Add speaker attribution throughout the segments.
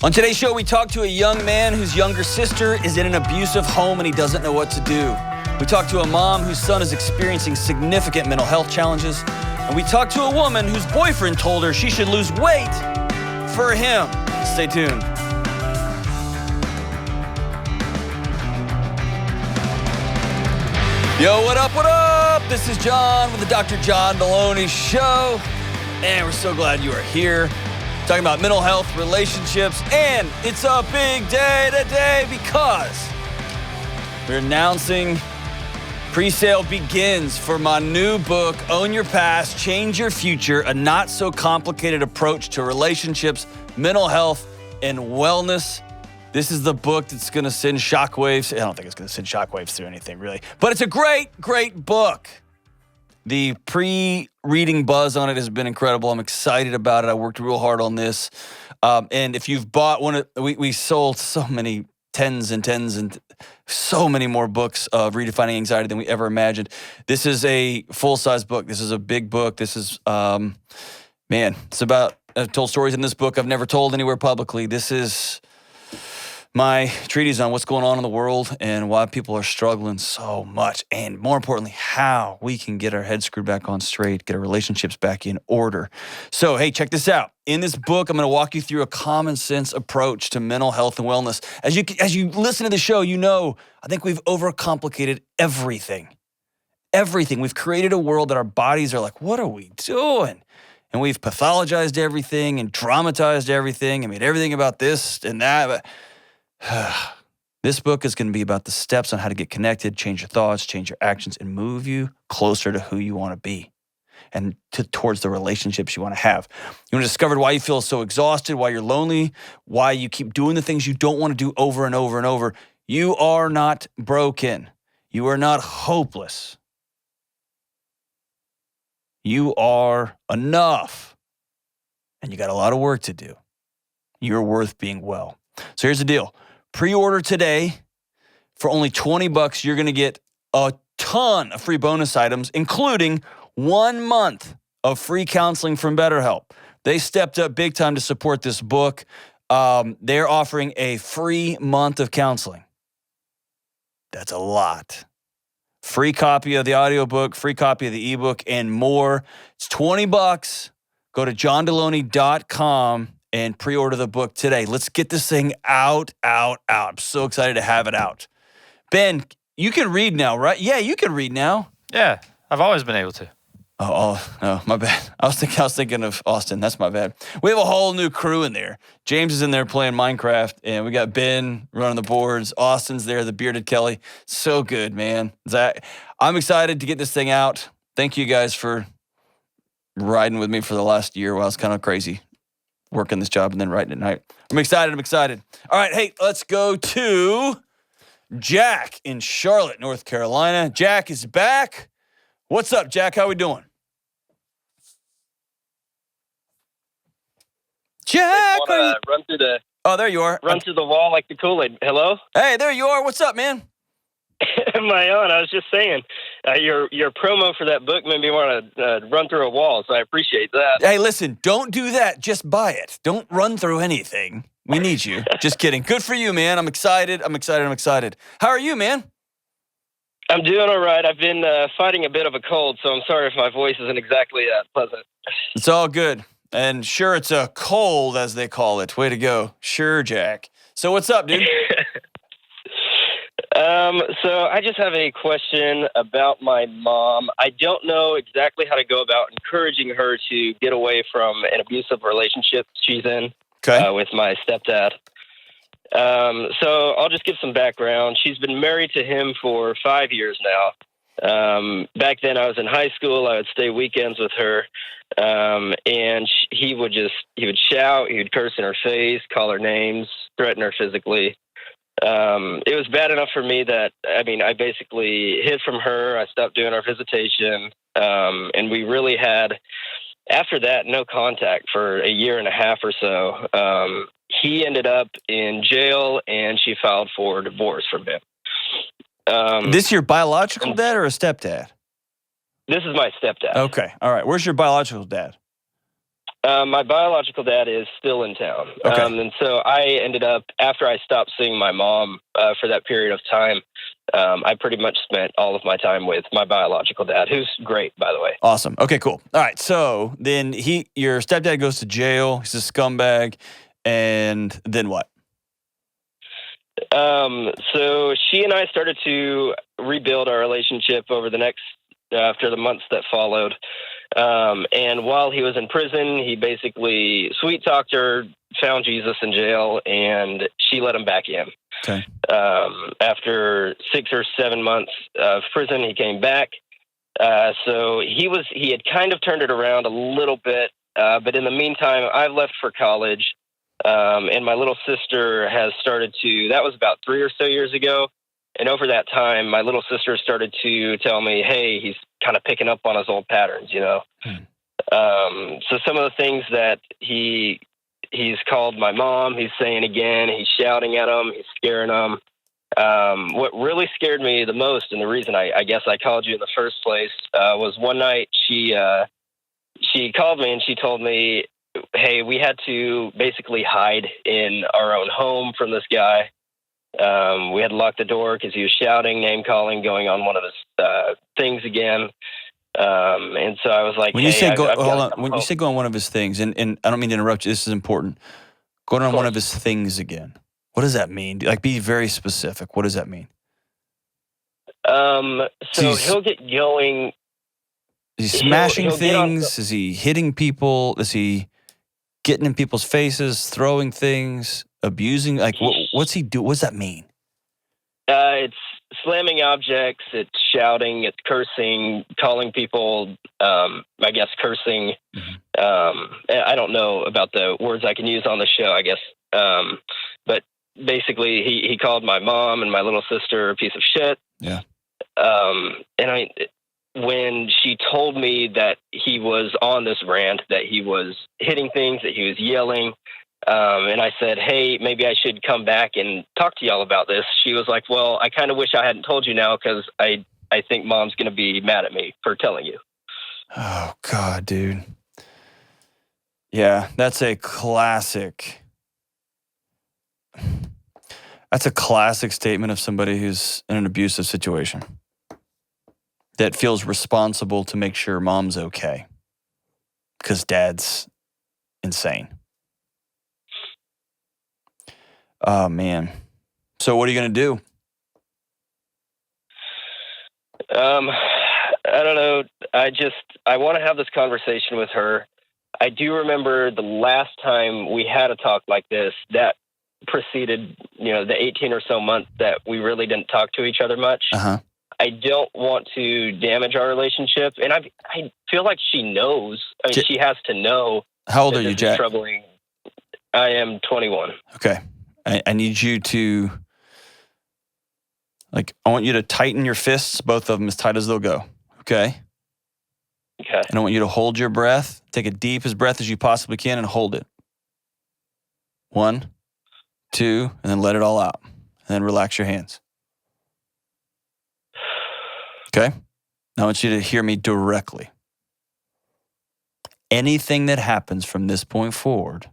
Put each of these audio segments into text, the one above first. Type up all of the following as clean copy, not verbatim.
Speaker 1: On today's show, we talk to a young man whose younger sister is in an abusive home and he doesn't know what to do. We talk to a mom whose son is experiencing significant mental health challenges. And we talk to a woman whose boyfriend told her she should lose weight for him. Stay tuned. Yo, what up, what up? This is John with the Dr. John Delony Show. And we're so glad you are here. Talking about mental health, relationships, and it's a big day today because we're announcing pre-sale begins for my new book, Own Your Past, Change Your Future, a not-so-complicated approach to relationships, mental health, and wellness. This is the book that's going to send shockwaves. I don't think it's going to send shockwaves through anything, really. But it's a great, great book. The pre-reading buzz on it has been incredible. I'm excited about it. I worked real hard on this. And if you've bought one, we sold so many tens and so many more books of redefining anxiety than we ever imagined. This is a full-size book. This is a big book. This is, it's about, I've told stories in this book I've never told anywhere publicly. This is my treatise on what's going on in the world and why people are struggling so much, and more importantly, how we can get our heads screwed back on straight, get our relationships back in order. So, hey, check this out. In this book, I'm going to walk you through a common sense approach to mental health and wellness. As you listen to the show, you know, I think we've overcomplicated everything. Everything. We've created a world that our bodies are like, what are we doing? And we've pathologized everything and dramatized everything and made everything about this and that. But this book is going to be about the steps on how to get connected, change your thoughts, change your actions, and move you closer to who you want to be and towards the relationships you want to have. You want to discover why you feel so exhausted, why you're lonely, why you keep doing the things you don't want to do over and over and over. You are not broken. You are not hopeless. You are enough. And you got a lot of work to do. You're worth being well. So here's the deal. Pre-order today. For only $20, you're going to get a ton of free bonus items, including 1 month of free counseling from BetterHelp. They stepped up big time to support this book. They're offering a free month of counseling. That's a lot. Free copy of the audiobook, free copy of the ebook, and more. It's $20. Go to johndelony.com and pre-order the book today. Let's get this thing out. I'm so excited to have it out. Ben, you can read now, right? Yeah, you can read now.
Speaker 2: Yeah, I've always been able to.
Speaker 1: Oh, my bad. I was thinking of Austin. That's my bad. We have a whole new crew in there. James is in there playing Minecraft, and we got Ben running the boards. Austin's there, the bearded Kelly. So good, man. Zach, I'm excited to get this thing out. Thank you guys for riding with me for the last year while I was kind of crazy working this job and then writing at night. I'm excited. All right, hey, let's go to Jack in Charlotte, North Carolina. Jack is back. What's up, Jack? How we doing? Jack,
Speaker 3: run through the.
Speaker 1: Oh, there you are.
Speaker 3: Run through the wall like the Kool-Aid. Hello?
Speaker 1: Hey, there you are. What's up, man?
Speaker 3: Am I on? I was just saying, your promo for that book made me want to run through a wall, so I appreciate that.
Speaker 1: Hey, listen, don't do that. Just buy it. Don't run through anything. We need you. Just kidding. Good for you, man. I'm excited. How are you, man?
Speaker 3: I'm doing all right. I've been fighting a bit of a cold, so I'm sorry if my voice isn't exactly pleasant.
Speaker 1: It's all good. And sure, it's a cold, as they call it. Way to go. Sure, Jack. So what's up, dude?
Speaker 3: So I just have a question about my mom. I don't know exactly how to go about encouraging her to get away from an abusive relationship she's in with my stepdad. So I'll just give some background. She's been married to him for 5 years now. Back then I was in high school. I would stay weekends with her. And he would shout, he would curse in her face, call her names, threaten her physically. It was bad enough for me that, I basically hid from her. I stopped doing our visitation. And we really had, after that, no contact for a year and a half or so. He ended up in jail and she filed for divorce from him.
Speaker 1: This your biological dad or a stepdad?
Speaker 3: This is my stepdad.
Speaker 1: Okay. All right. Where's your biological dad?
Speaker 3: My biological dad is still in town.
Speaker 1: Okay.
Speaker 3: And so I ended up, after I stopped seeing my mom for that period of time, I pretty much spent all of my time with my biological dad, who's great, by the way.
Speaker 1: Awesome. Okay, cool. All right. So then your stepdad goes to jail. He's a scumbag. And then what?
Speaker 3: So she and I started to rebuild our relationship after the months that followed. And while he was in prison, he basically sweet-talked her, found Jesus in jail, and she let him back in.
Speaker 1: Okay.
Speaker 3: After 6 or 7 months of prison, he came back. So he had kind of turned it around a little bit. But in the meantime, I've left for college. And my little sister has started that was about 3 or so years ago. And over that time, my little sister started to tell me, hey, he's kind of picking up on his old patterns, So some of the things that he's called my mom, he's saying again, he's shouting at him, he's scaring him. What really scared me the most, and the reason I guess I called you in the first place, was one night she called me and she told me, hey, we had to basically hide in our own home from this guy. We had to lock the door because he was shouting, name calling, going on one of his things again. And so I was like,
Speaker 1: when you say go on one of his things, and I don't mean to interrupt you, this is important. Going on one of his things again. What does that mean? Like, be very specific. What does that mean?
Speaker 3: So he'll get going.
Speaker 1: Is he smashing things? Is he hitting people? Is he getting in people's faces, throwing things, abusing? Like, what's he do? What does that mean?
Speaker 3: It's slamming objects. It's shouting. It's cursing, calling people, I guess, cursing. I don't know about the words I can use on the show, I guess. But basically, he called my mom and my little sister a piece of shit.
Speaker 1: Yeah.
Speaker 3: And when she told me that he was on this rant, that he was hitting things, that he was yelling, and I said, hey, maybe I should come back and talk to y'all about this. She was like, well, I kind of wish I hadn't told you now because I think Mom's going to be mad at me for telling you.
Speaker 1: Oh, God, dude. Yeah, that's a classic. That's a classic statement of somebody who's in an abusive situation that feels responsible to make sure Mom's okay because Dad's insane. Oh, man. So what are you going to do?
Speaker 3: I don't know. I want to have this conversation with her. I do remember the last time we had a talk like this, that preceded, the 18 or so months that we really didn't talk to each other much.
Speaker 1: Uh-huh.
Speaker 3: I don't want to damage our relationship. And I feel like she knows. I mean, she has to know.
Speaker 1: How old are you, Jack?
Speaker 3: Troubling. I am 21.
Speaker 1: Okay. I need you to, I want you to tighten your fists, both of them as tight as they'll go. Okay?
Speaker 3: Okay.
Speaker 1: And I want you to hold your breath. Take a deepest breath as you possibly can and hold it. 1, 2, and then let it all out. And then relax your hands. Okay? Now I want you to hear me directly. Anything that happens from this point forward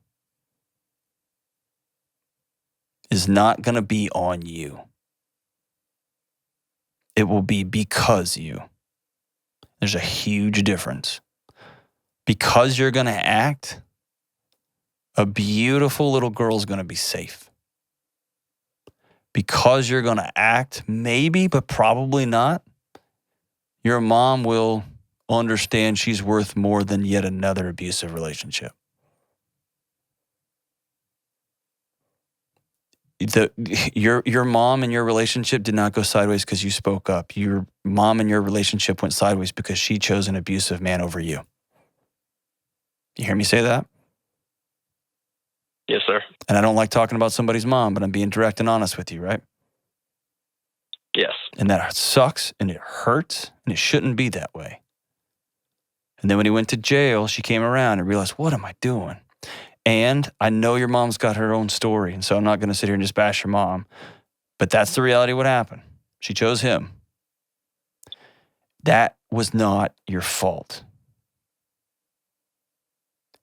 Speaker 1: is not going to be on you. It will be because you. There's a huge difference. Because you're going to act, a beautiful little girl's going to be safe. Because you're going to act, maybe, but probably not, your mom will understand she's worth more than yet another abusive relationship. Your mom and your relationship did not go sideways because you spoke up. Your mom and your relationship went sideways because she chose an abusive man over you. You hear me say that?
Speaker 3: Yes, sir.
Speaker 1: And I don't like talking about somebody's mom, but I'm being direct and honest with you, right?
Speaker 3: Yes.
Speaker 1: And that sucks and it hurts and it shouldn't be that way. And then when he went to jail, she came around and realized, what am I doing? And I know your mom's got her own story, and so I'm not going to sit here and just bash your mom. But that's the reality of what happened. She chose him. That was not your fault.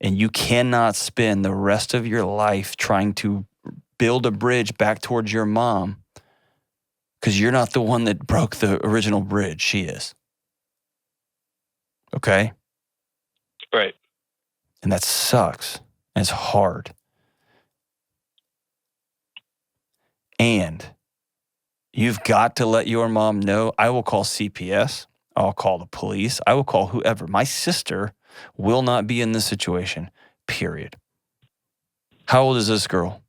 Speaker 1: And you cannot spend the rest of your life trying to build a bridge back towards your mom because you're not the one that broke the original bridge. She is. Okay?
Speaker 3: Right.
Speaker 1: And that sucks. And it's hard. And you've got to let your mom know. I will call CPS. I'll call the police. I will call whoever. My sister will not be in this situation, period. How old is this girl?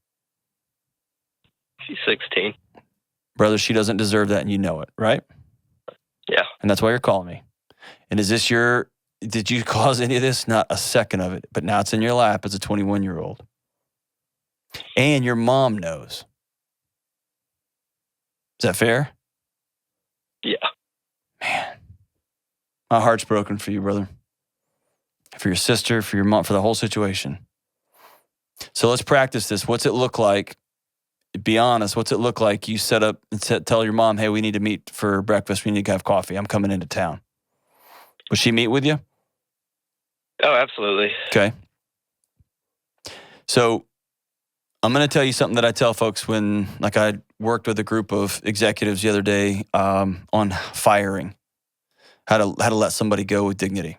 Speaker 3: She's 16.
Speaker 1: Brother, she doesn't deserve that, and you know it, right?
Speaker 3: Yeah.
Speaker 1: And that's why you're calling me. And is this did you cause any of this? Not a second of it, but now it's in your lap as a 21-year-old. And your mom knows. Is that fair?
Speaker 3: Yeah.
Speaker 1: Man, my heart's broken for you, brother. For your sister, for your mom, for the whole situation. So let's practice this. What's it look like? Be honest. What's it look like? You set up and tell your mom, hey, we need to meet for breakfast. We need to have coffee. I'm coming into town. Will she meet with you?
Speaker 3: Oh, absolutely.
Speaker 1: Okay. So I'm going to tell you something that I tell folks when, like, I worked with a group of executives the other day on firing, how to let somebody go with dignity.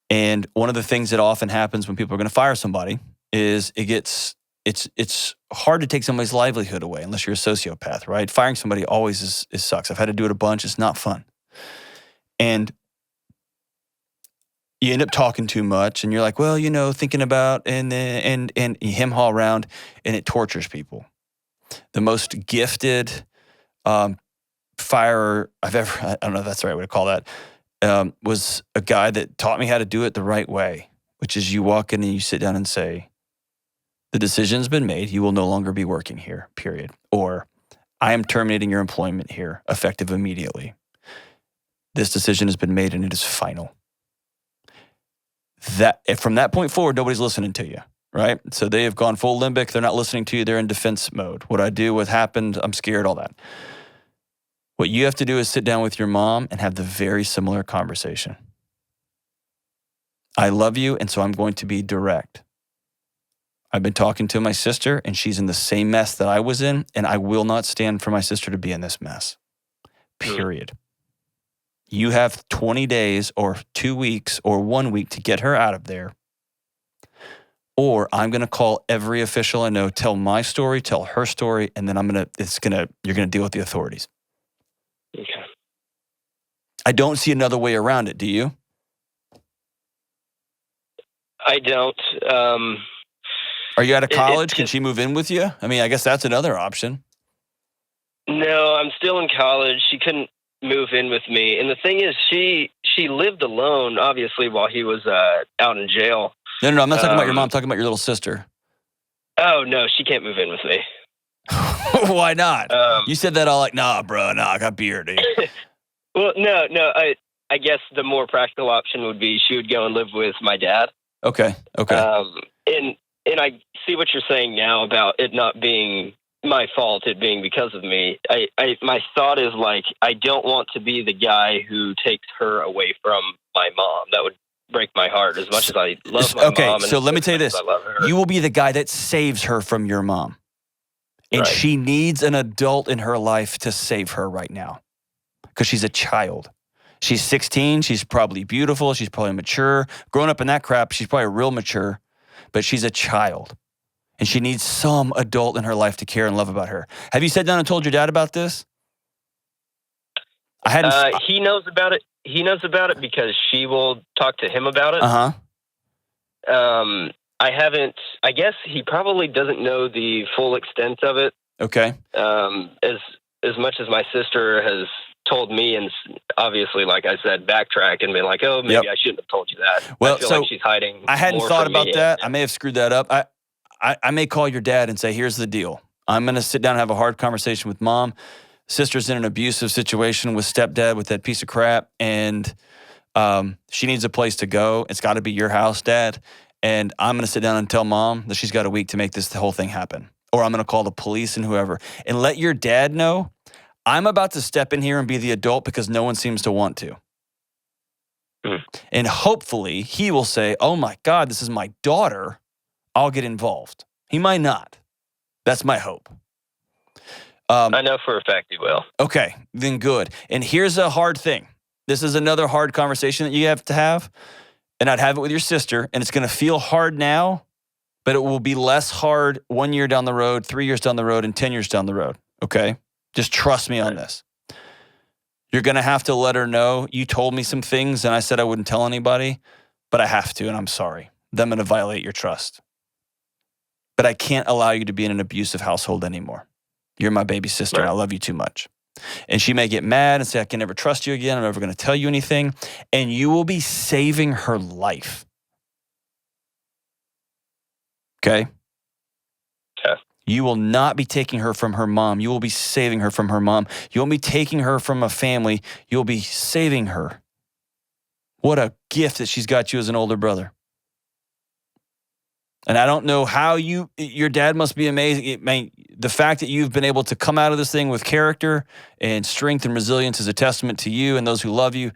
Speaker 1: And one of the things that often happens when people are going to fire somebody is it's hard to take somebody's livelihood away unless you're a sociopath, right? Firing somebody always is sucks. I've had to do it a bunch. It's not fun. And you end up talking too much, and you're like, well, thinking about and you hem-haw around, and it tortures people. The most gifted firer I've ever, I don't know if that's the right way to call that, was a guy that taught me how to do it the right way, which is you walk in and you sit down and say, the decision's been made. You will no longer be working here, period. Or I am terminating your employment here, effective immediately. This decision has been made and it is final. From that point forward, nobody's listening to you, right? So they have gone full limbic. They're not listening to you. They're in defense mode. What I do, what happened, I'm scared, all that. What you have to do is sit down with your mom and have the very similar conversation. I love you, and so I'm going to be direct. I've been talking to my sister, and she's in the same mess that I was in, and I will not stand for my sister to be in this mess. Period. You have 20 days or 2 weeks or 1 week to get her out of there. Or I'm going to call every official I know, tell my story, tell her story, and then you're going to deal with the authorities.
Speaker 3: Okay.
Speaker 1: I don't see another way around it. Do you?
Speaker 3: I don't.
Speaker 1: Are you out of college? Can she move in with you? I mean, I guess that's another option.
Speaker 3: No, I'm still in college. She couldn't move in with me. And the thing is, she lived alone, obviously, while he was out in jail.
Speaker 1: No, I'm not talking about your mom. I'm talking about your little sister.
Speaker 3: Oh, no, she can't move in with me.
Speaker 1: Why not? You said that all like, nah, bro, I got beer, dude.
Speaker 3: Well, no, I guess the more practical option would be she would go and live with my dad.
Speaker 1: Okay.
Speaker 3: And I see what you're saying now about it not being my fault, it being because of me. My thought is like, I don't want to be the guy who takes her away from my mom. That would break my heart as much as I love my mom.
Speaker 1: Okay, so let me tell you this. You will be the guy that saves her from your mom. And
Speaker 3: right.
Speaker 1: She needs an adult in her life to save her right now because she's a child. She's 16. She's probably beautiful. She's probably mature. Growing up in that crap, she's probably real mature, but she's a child. And she needs some adult in her life to care and love about her. Have you sat down and told your dad about this?
Speaker 3: He knows about it. He knows about it because she will talk to him about it. I haven't. I guess he probably doesn't know the full extent of it.
Speaker 1: Okay.
Speaker 3: As much as my sister has told me, and obviously, like I said, backtrack and be like, "Oh, maybe I shouldn't have told you that."
Speaker 1: Well,
Speaker 3: I feel like she's hiding.
Speaker 1: I hadn't thought about that.
Speaker 3: And
Speaker 1: I may have screwed that up. I may call your dad and say, "Here's the deal. I'm going to sit down and have a hard conversation with mom. Sister's in an abusive situation with stepdad with that piece of crap, and she needs a place to go. It's got to be your house, Dad. And I'm going to sit down and tell mom that she's got a week to make this whole thing happen. Or I'm going to call the police and whoever. And let your dad know I'm about to step in here and be the adult because no one seems to want to. And hopefully he will say, oh my God, this is my daughter. I'll get involved. He might not. That's my hope.
Speaker 3: I know for a fact he will.
Speaker 1: Okay, then good. And here's a hard thing. This is another hard conversation that you have to have. And I'd have it with your sister. And it's going to feel hard now, but it will be less hard 1 year down the road, 3 years down the road, and 10 years down the road. Okay? Just trust me on this. You're going to have to let her know you told me some things and I said I wouldn't tell anybody, but I have to, and I'm sorry. I'm going to violate your trust. But I can't allow you to be in an abusive household anymore. You're my baby sister, and I love you too much. And she may get mad and say, I can never trust you again. I'm never going to tell you anything. And you will be saving her life. Okay?
Speaker 3: Okay.
Speaker 1: You will not be taking her from her mom. You will be saving her from her mom. You won't be taking her from a family. You'll be saving her. What a gift that she's got you as an older brother. And I don't know how your dad must be amazing. The fact that you've been able to come out of this thing with character and strength and resilience is a testament to you and those who love you,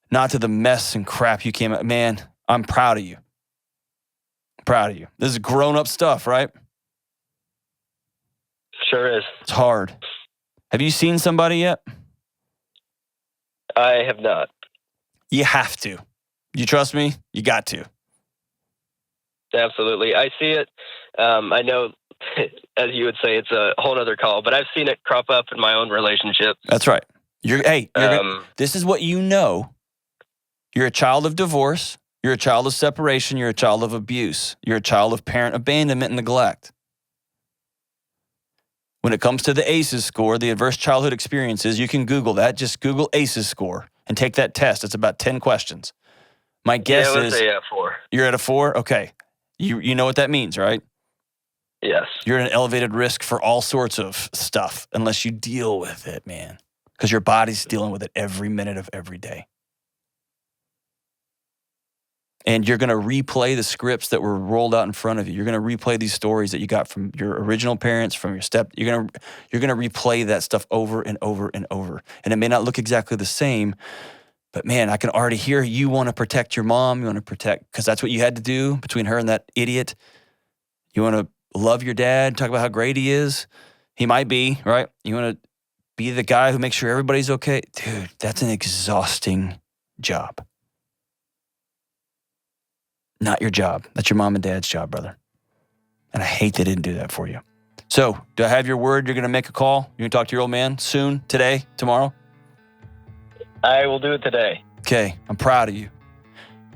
Speaker 1: not to the mess and crap you came out. Man, I'm proud of you. I'm proud of you. This is grown-up stuff, right?
Speaker 3: Sure is.
Speaker 1: It's hard. Have you seen somebody yet?
Speaker 3: I have not.
Speaker 1: You have to. You trust me? You got to.
Speaker 3: Absolutely. I see it. I know, as you would say, it's a whole other call, but I've seen it crop up in my own relationships.
Speaker 1: That's right. This is what you know. You're a child of divorce. You're a child of separation. You're a child of abuse. You're a child of parent abandonment and neglect. When it comes to the ACEs score, the adverse childhood experiences, you can Google that. Just Google ACEs score and take that test. It's about 10 questions. My guess is...
Speaker 3: Yeah, let's say 4.
Speaker 1: You're at a 4? Okay. You know what that means, right?
Speaker 3: Yes.
Speaker 1: You're at an elevated risk for all sorts of stuff unless you deal with it, man. Because your body's dealing with it every minute of every day. And you're going to replay the scripts that were rolled out in front of you. You're going to replay these stories that you got from your original parents, from your You're going to replay that stuff over and over and over. And it may not look exactly the same, but man, I can already hear you want to protect your mom. You want to protect, because that's what you had to do between her and that idiot. You want to love your dad, talk about how great he is. He might be, right? You want to be the guy who makes sure everybody's okay. Dude, that's an exhausting job. Not your job. That's your mom and dad's job, brother. And I hate they didn't do that for you. So, do I have your word? You're going to make a call? You're going to talk to your old man soon, today, tomorrow?
Speaker 3: I will do it today.
Speaker 1: Okay, I'm proud of you.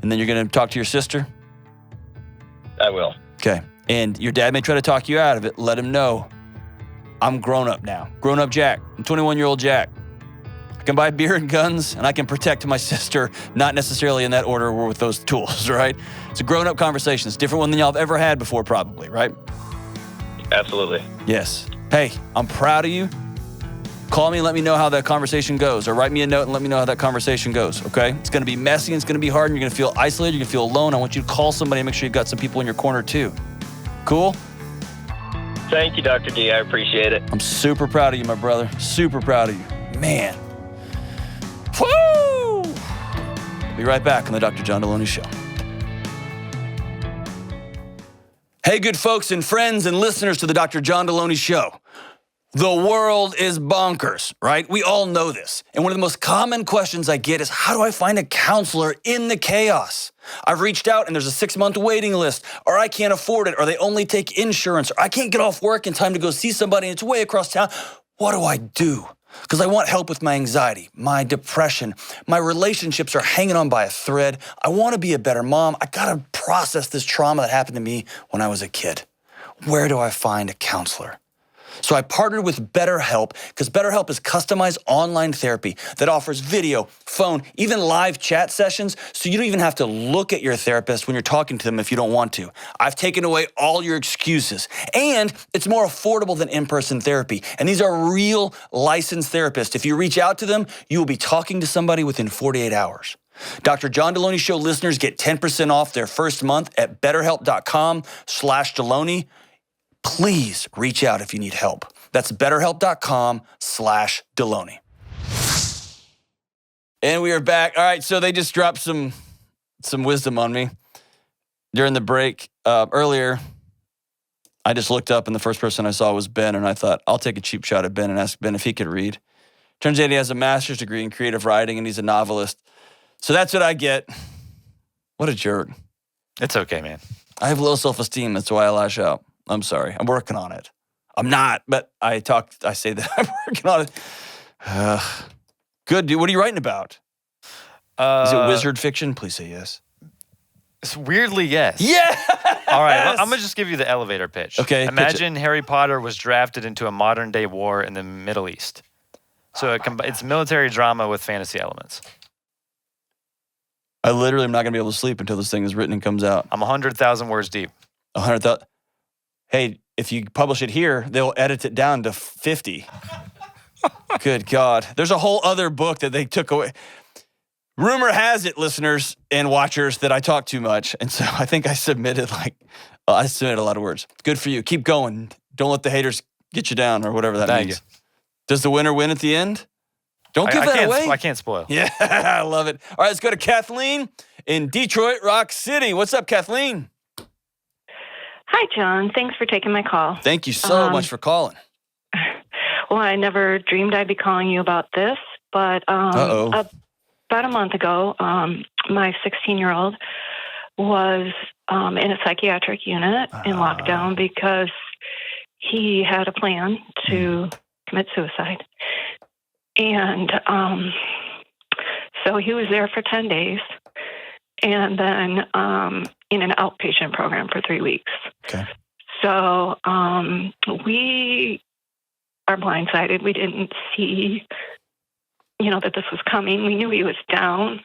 Speaker 1: And then you're going to talk to your sister?
Speaker 3: I will.
Speaker 1: Okay, and your dad may try to talk you out of it. Let him know, I'm grown up now. Grown up Jack. I'm 21-year-old Jack. I can buy beer and guns, and I can protect my sister, not necessarily in that order or with those tools, right? It's a grown-up conversation. It's a different one than y'all have ever had before, probably, right?
Speaker 3: Absolutely.
Speaker 1: Yes. Hey, I'm proud of you. Call me and let me know how that conversation goes, or write me a note and let me know how that conversation goes, okay? It's going to be messy and it's going to be hard and you're going to feel isolated, you're going to feel alone. I want you to call somebody and make sure you've got some people in your corner too. Cool?
Speaker 3: Thank you, Dr. D. I appreciate it.
Speaker 1: I'm super proud of you, my brother. Super proud of you. Man. Woo! Be right back on the Dr. John Delony Show. Hey, good folks and friends and listeners to the Dr. John Delony Show. The world is bonkers, right? We all know this. And one of the most common questions I get is, how do I find a counselor in the chaos? I've reached out and there's a 6-month waiting list, or I can't afford it, or they only take insurance, or I can't get off work in time to go see somebody and it's way across town. What do I do? Because I want help with my anxiety, my depression, my relationships are hanging on by a thread. I want to be a better mom. I got to process this trauma that happened to me when I was a kid. Where do I find a counselor? So I partnered with BetterHelp because BetterHelp is customized online therapy that offers video, phone, even live chat sessions, so you don't even have to look at your therapist when you're talking to them if you don't want to. I've taken away all your excuses, and it's more affordable than in-person therapy. And these are real licensed therapists. If you reach out to them, you will be talking to somebody within 48 hours. Dr. John Delony Show listeners get 10% off their first month at betterhelp.com/Delony. Please reach out if you need help. That's betterhelp.com/Delony. And we are back. All right, so they just dropped some wisdom on me during the break. Earlier, I just looked up, and the first person I saw was Ben, and I thought, I'll take a cheap shot at Ben and ask Ben if he could read. Turns out he has a master's degree in creative writing, and he's a novelist. So that's what I get. What a jerk.
Speaker 2: It's okay, man.
Speaker 1: I have low self-esteem. That's why I lash out. I'm sorry. I'm working on it. I'm not, but I say that I'm working on it. Good, dude. What are you writing about? Is it wizard fiction? Please say yes.
Speaker 2: It's weirdly, yes.
Speaker 1: Yeah.
Speaker 2: All right, I'm going to just give you the elevator pitch.
Speaker 1: Okay.
Speaker 2: Imagine Harry Potter was drafted into a modern-day war in the Middle East. So it's military drama with fantasy elements.
Speaker 1: I literally am not going to be able to sleep until this thing is written and comes out.
Speaker 2: I'm 100,000 words deep.
Speaker 1: 100,000. Hey, if you publish it here, they'll edit it down to 50. Good God. There's a whole other book that they took away. Rumor has it, listeners and watchers, that I talk too much. And so I think I submitted a lot of words. Good for you. Keep going. Don't let the haters get you down or whatever that means.
Speaker 2: You.
Speaker 1: Does the winner win at the end? Don't give that away.
Speaker 2: I can't spoil.
Speaker 1: Yeah, I love it. All right, let's go to Kathleen in Detroit Rock City. What's up, Kathleen?
Speaker 4: Hi, John. Thanks for taking my call.
Speaker 1: Thank you so much for calling.
Speaker 4: Well, I never dreamed I'd be calling you about this, but about a month ago, my 16-year-old was in a psychiatric unit in lockdown because he had a plan to commit suicide. And so he was there for 10 days and then in an outpatient program for 3 weeks.
Speaker 1: Okay.
Speaker 4: So we are blindsided. We didn't see, that this was coming. We knew he was down,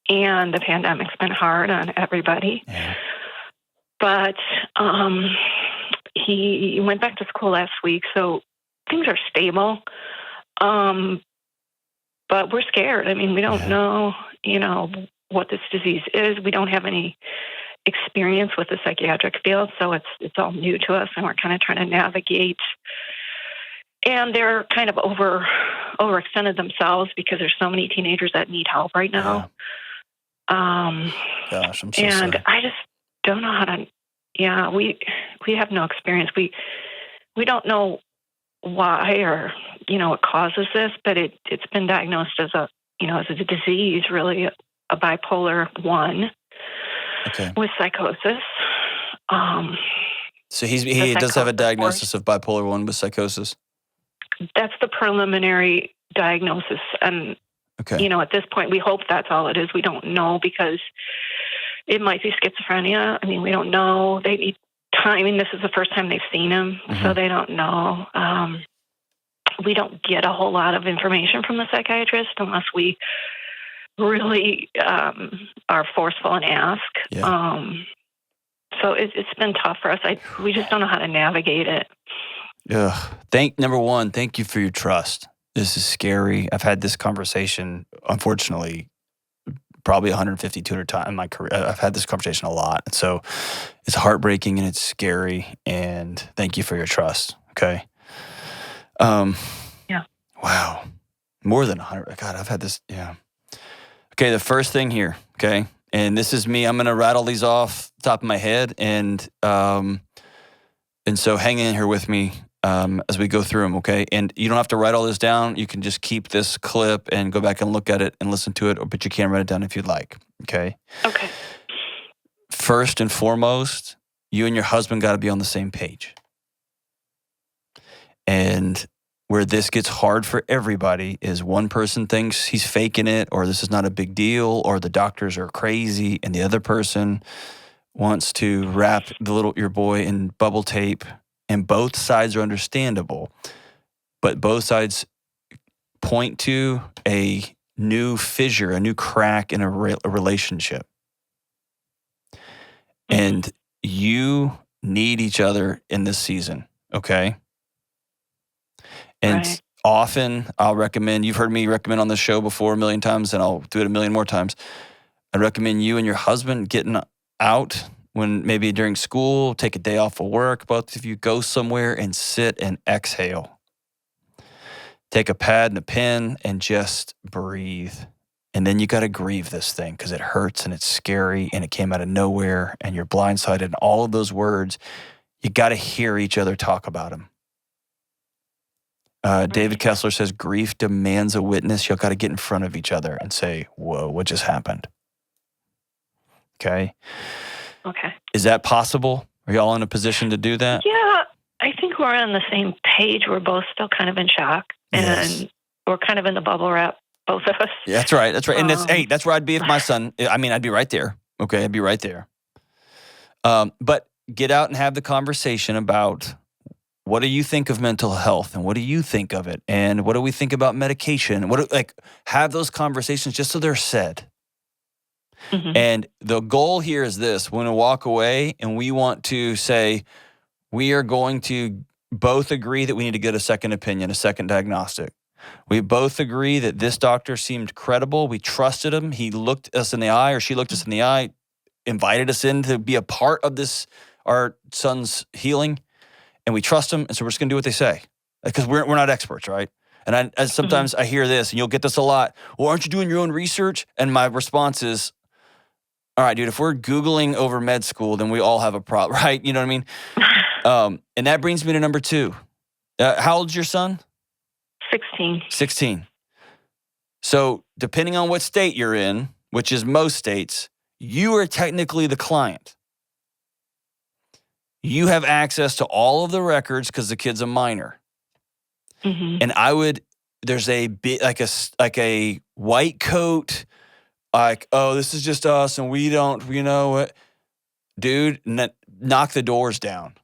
Speaker 4: and the pandemic's been hard on everybody.
Speaker 1: Yeah.
Speaker 4: But he went back to school last week, so things are stable. But we're scared. I mean, we don't know, what this disease is. We don't have any experience with the psychiatric field, so it's all new to us, and we're kind of trying to navigate. And they're kind of overextended themselves because there's so many teenagers that need help right now.
Speaker 1: Gosh, I'm so
Speaker 4: and
Speaker 1: sorry.
Speaker 4: I just don't know how to. Yeah, we have no experience. We don't know why or what causes this, but it's been diagnosed as a disease, really a bipolar 1 with psychosis.
Speaker 1: So he does have a diagnosis of bipolar 1 with psychosis.
Speaker 4: That's the preliminary diagnosis, and at this point, we hope that's all it is. We don't know because it might be schizophrenia. I mean, we don't know. They need time. I mean, this is the first time they've seen him, so they don't know. We don't get a whole lot of information from the psychiatrist unless we really are forceful and ask. Yeah. So it's been tough for us. We just don't know how to navigate it.
Speaker 1: Number one, thank you for your trust. This is scary. I've had this conversation, unfortunately, probably 150, 200 times in my career. I've had this conversation a lot. And so it's heartbreaking and it's scary. And thank you for your trust. Okay.
Speaker 4: Yeah.
Speaker 1: Wow. More than 100. God, I've had this. Yeah. Okay. The first thing here. Okay. And this is me. I'm going to rattle these off the top of my head. And so hang in here with me as we go through them, okay? And you don't have to write all this down. You can just keep this clip and go back and look at it and listen to it, but you can write it down if you'd like, okay?
Speaker 4: Okay.
Speaker 1: First and foremost, you and your husband got to be on the same page. And where this gets hard for everybody is one person thinks he's faking it, or this is not a big deal, or the doctors are crazy, and the other person wants to wrap your boy in bubble tape, and both sides are understandable, but both sides point to a new fissure, a new crack in a relationship. And you need each other in this season, okay? And often I'll recommend, you've heard me recommend on this show before a million times, and I'll do it a million more times. I recommend you and your husband getting out when maybe during school, take a day off of work, both of you go somewhere and sit and exhale. Take a pad and a pen and just breathe And then you got to grieve this thing because it hurts and it's scary and it came out of nowhere and you're blindsided and all of those words. You got to hear each other talk about them. David Kessler says, grief demands a witness. You've got to get in front of each other and say, whoa, what just happened? Okay.
Speaker 4: Okay.
Speaker 1: Is that possible? Are y'all in a position to do that?
Speaker 4: Yeah, I think we're on the same page. We're both still kind of in shock. And we're kind of in the bubble wrap, both of us.
Speaker 1: Yeah, that's right. That's right. And that's where I'd be if my son, I'd be right there. Okay, I'd be right there. But get out and have the conversation about what do you think of mental health and what do you think of it? And what do we think about medication? Have those conversations just so they're said. Mm-hmm. And the goal here is this: when we walk away and we want to say, we are going to both agree that we need to get a second opinion, a second diagnostic. We both agree that this doctor seemed credible. We trusted him. He looked us in the eye, or she looked us in the eye, invited us in to be a part of this, our son's healing, and we trust him. And so we're just going to do what they say, because we're not experts, right? And sometimes I hear this, and you'll get this a lot. Well, aren't you doing your own research? And my response is, all right, dude, if we're Googling over med school, then we all have a problem, right? You know what I mean? And that brings me to number 2. How old's your son?
Speaker 4: 16.
Speaker 1: 16. So depending on what state you're in, which is most states, you are technically the client. You have access to all of the records because the kid's a minor. Mm-hmm. And there's a bit like a white coat, like, oh, this is just us and we don't, you know what? Dude, knock the doors down.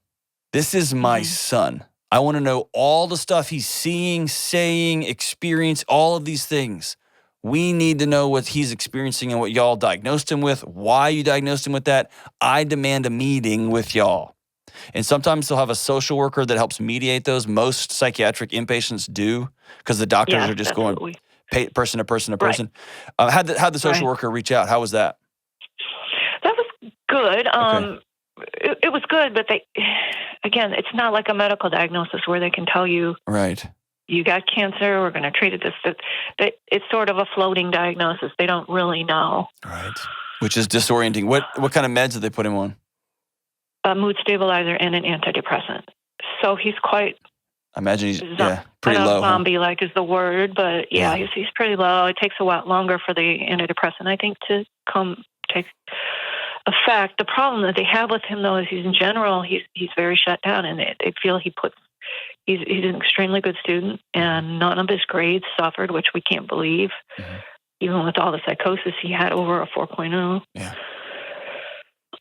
Speaker 1: This is my son. I want to know all the stuff he's seeing, saying, experience, all of these things. We need to know what he's experiencing and what y'all diagnosed him with, why you diagnosed him with that. I demand a meeting with y'all. And sometimes they'll have a social worker that helps mediate those. Most psychiatric inpatients do, because the doctors are just going person to person to person. Right. How'd the social worker reach out? How was that?
Speaker 4: That was good. Okay. It was good, but again, it's not like a medical diagnosis where they can tell you,
Speaker 1: right,
Speaker 4: you got cancer, we're going to treat it this. It's sort of a floating diagnosis. They don't really know.
Speaker 1: Right, which is disorienting. What kind of meds did they put him on?
Speaker 4: A mood stabilizer and an antidepressant. So he's quite...
Speaker 1: I imagine he's pretty low.
Speaker 4: Zombie-like is the word, but he's pretty low. It takes a lot longer for the antidepressant, I think, to take effect. The problem that they have with him, though, is he's very shut down, and they feel he's an extremely good student, and none of his grades suffered, which we can't believe, even with all the psychosis he had, over a 4.0.
Speaker 1: Yeah.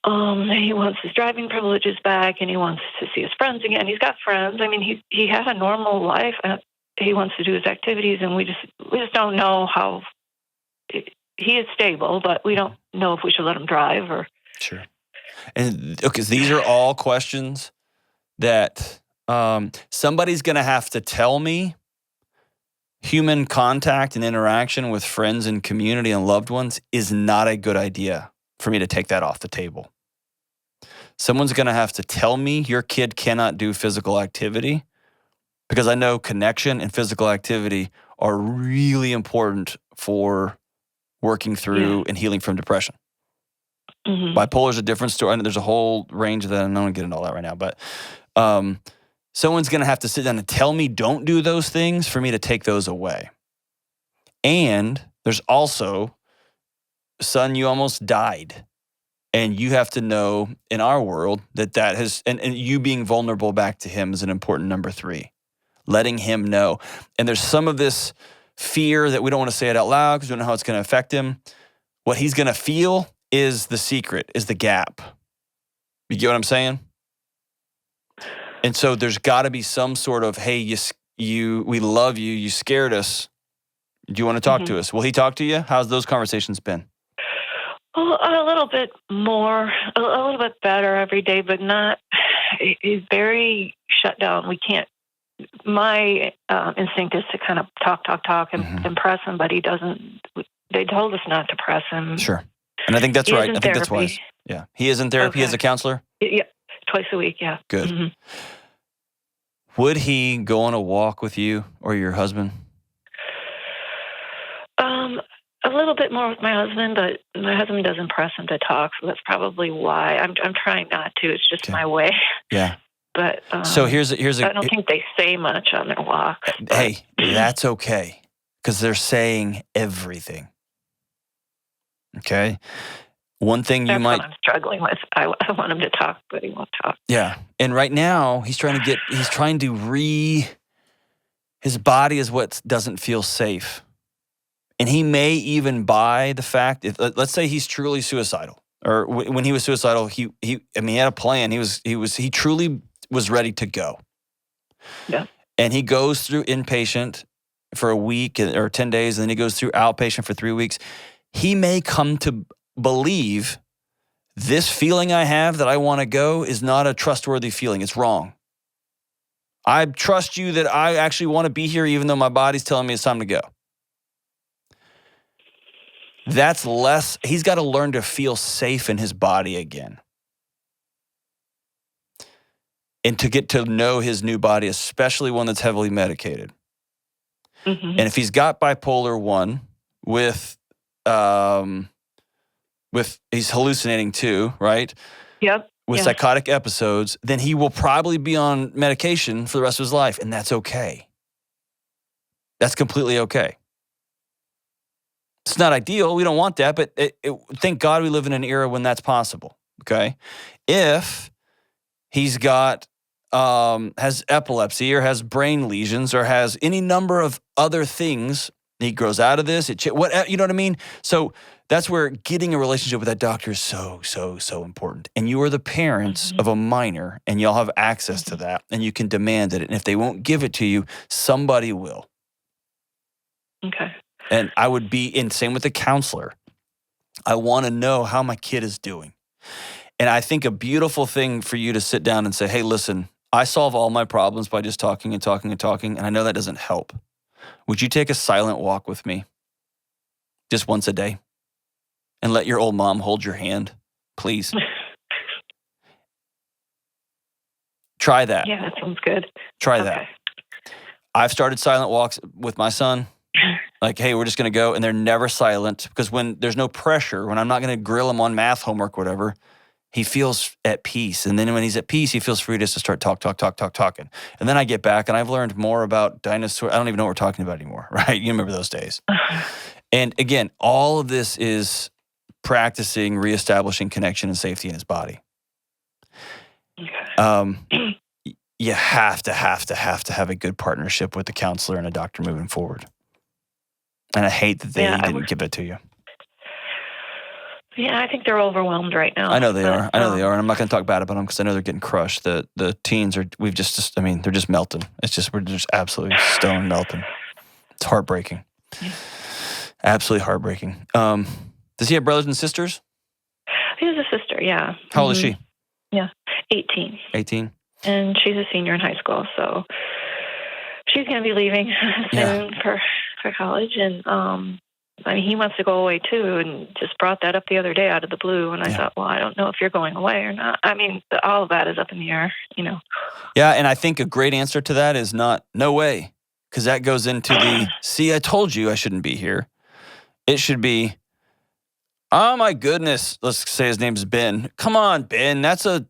Speaker 4: He wants his driving privileges back, and he wants to see his friends again. He's got friends. I mean, he had a normal life, and he wants to do his activities, and we just don't know how. He is stable, but we don't know if we should let him drive or.
Speaker 1: Sure. And because these are all questions that somebody's going to have to tell me. Human contact and interaction with friends and community and loved ones is not a good idea for me to take that off the table. Someone's going to have to tell me your kid cannot do physical activity, because I know connection and physical activity are really important for working through and healing from depression. Mm-hmm. Bipolar is a different story. I know there's a whole range of that. I'm not going to get into all that right now, but someone's going to have to sit down and tell me don't do those things for me to take those away. And there's also, son, you almost died. And you have to know in our world that has, and you being vulnerable back to him is an important number 3. Letting him know. And there's some of this fear that we don't want to say it out loud because we don't know how it's going to affect him. What he's going to feel is the secret, is the gap. You get what I'm saying? And so there's got to be some sort of, hey, we love you, you scared us. Do you want to talk to us? Will he talk to you? How's those conversations been?
Speaker 4: A little bit more, a little bit better every day, but not. He's very shut down. We can't. My instinct is to kind of talk and press him, but he doesn't. They told us not to press him.
Speaker 1: Sure, and I think that's right. I think that's wise. Yeah, he is in therapy. Okay. He has a counselor.
Speaker 4: Yeah, twice a week. Yeah.
Speaker 1: Good. Mm-hmm. Would he go on a walk with you or your husband?
Speaker 4: A little bit bit more with my husband, but my husband doesn't press him to talk, so that's probably why. I'm trying not to. It's just my way.
Speaker 1: Yeah.
Speaker 4: But
Speaker 1: so here's
Speaker 4: I don't think they say much on their walks.
Speaker 1: Hey, that's okay, because they're saying everything. Okay. One thing
Speaker 4: That's
Speaker 1: you might.
Speaker 4: what I'm struggling with. I want him to talk, but he won't talk.
Speaker 1: Yeah, and right now his body is what doesn't feel safe, and he may even buy the fact. Let's say he's truly suicidal, or when he was suicidal, he had a plan. He truly was ready to go.
Speaker 4: Yeah, and
Speaker 1: he goes through inpatient for a week or 10 days, and then he goes through outpatient for 3 weeks. He may come to believe this feeling I have that I want to go is not a trustworthy feeling. It's wrong. I trust you that I actually want to be here even though my body's telling me it's time to go. That's less, he's got to learn to feel safe in his body again. And to get to know his new body, especially one that's heavily medicated.
Speaker 4: Mm-hmm.
Speaker 1: And if he's got bipolar 1 with he's hallucinating too, right?
Speaker 4: Yep.
Speaker 1: With psychotic episodes, then he will probably be on medication for the rest of his life, and that's okay. That's completely okay. It's not ideal. We don't want that, but thank God we live in an era when that's possible, okay? If he's got, has epilepsy or has brain lesions or has any number of other things, he grows out of this, you know what I mean? So that's where getting a relationship with that doctor is so, so, so important. And you are the parents of a minor, and y'all have access to that, and you can demand it. And if they won't give it to you, somebody will.
Speaker 4: Okay.
Speaker 1: And I would be in same with the counselor. I want to know how my kid is doing. And I think a beautiful thing for you to sit down and say, hey, listen, I solve all my problems by just talking and talking and talking, and I know that doesn't help. Would you take a silent walk with me just once a day? And let your old mom hold your hand, please. Try that.
Speaker 4: Yeah, that sounds good.
Speaker 1: Try that. I've started silent walks with my son. Like, hey, we're just going to go. And they're never silent because when there's no pressure, when I'm not going to grill him on math homework, whatever, he feels at peace. And then when he's at peace, he feels free just to start talking. And then I get back and I've learned more about dinosaurs. I don't even know what we're talking about anymore, right? You remember those days. And again, all of this is practicing reestablishing connection and safety in his body. You have to have a good partnership with the counselor and a doctor moving forward. And I hate that they didn't give it to you.
Speaker 4: Yeah, I think they're overwhelmed right now.
Speaker 1: I know they are. And I'm not going to talk bad about them because I know they're getting crushed. The teens they're just melting. We're just absolutely stone melting. It's heartbreaking. Yeah. Absolutely heartbreaking. Does he have brothers and sisters?
Speaker 4: He has a sister, yeah.
Speaker 1: How old is she?
Speaker 4: Yeah, 18.
Speaker 1: 18.
Speaker 4: And she's a senior in high school, so she's going to be leaving soon for college. And he wants to go away too, and just brought that up the other day out of the blue. And I thought, well, I don't know if you're going away or not. I mean, all of that is up in the air, you know.
Speaker 1: Yeah, and I think a great answer to that is not, no way, because that goes into the, see, I told you I shouldn't be here. It should be, oh my goodness, let's say his name's Ben. Come on, Ben, that's a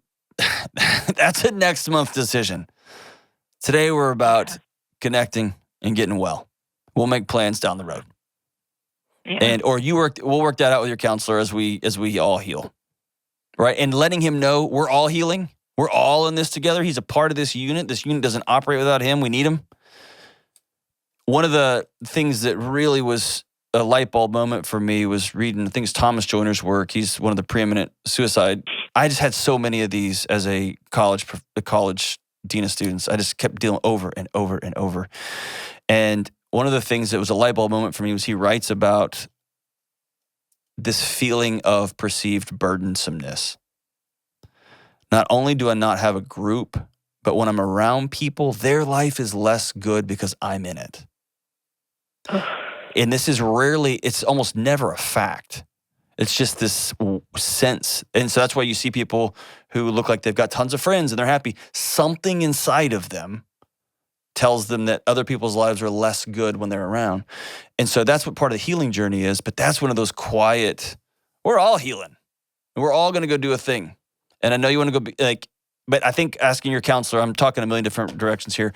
Speaker 1: next month decision. Today we're about connecting and getting well. We'll make plans down the road. Yeah. We'll work that out with your counselor as we all heal. Right? And letting him know we're all healing. We're all in this together. He's a part of this unit. This unit doesn't operate without him. We need him. One of the things that really was a light bulb moment for me was reading, I think it's Thomas Joyner's work. He's one of the preeminent suicide. I just had so many of these as a college dean of students. I just kept dealing over and over and over. And one of the things that was a light bulb moment for me was he writes about this feeling of perceived burdensomeness. Not only do I not have a group, but when I'm around people, their life is less good because I'm in it. And this is it's almost never a fact. It's just this sense. And so that's why you see people who look like they've got tons of friends and they're happy. Something inside of them tells them that other people's lives are less good when they're around. And so that's what part of the healing journey is. But that's one of those quiet, we're all healing. And we're all going to go do a thing. And I know you want to go but I think asking your counselor, I'm talking a million different directions here,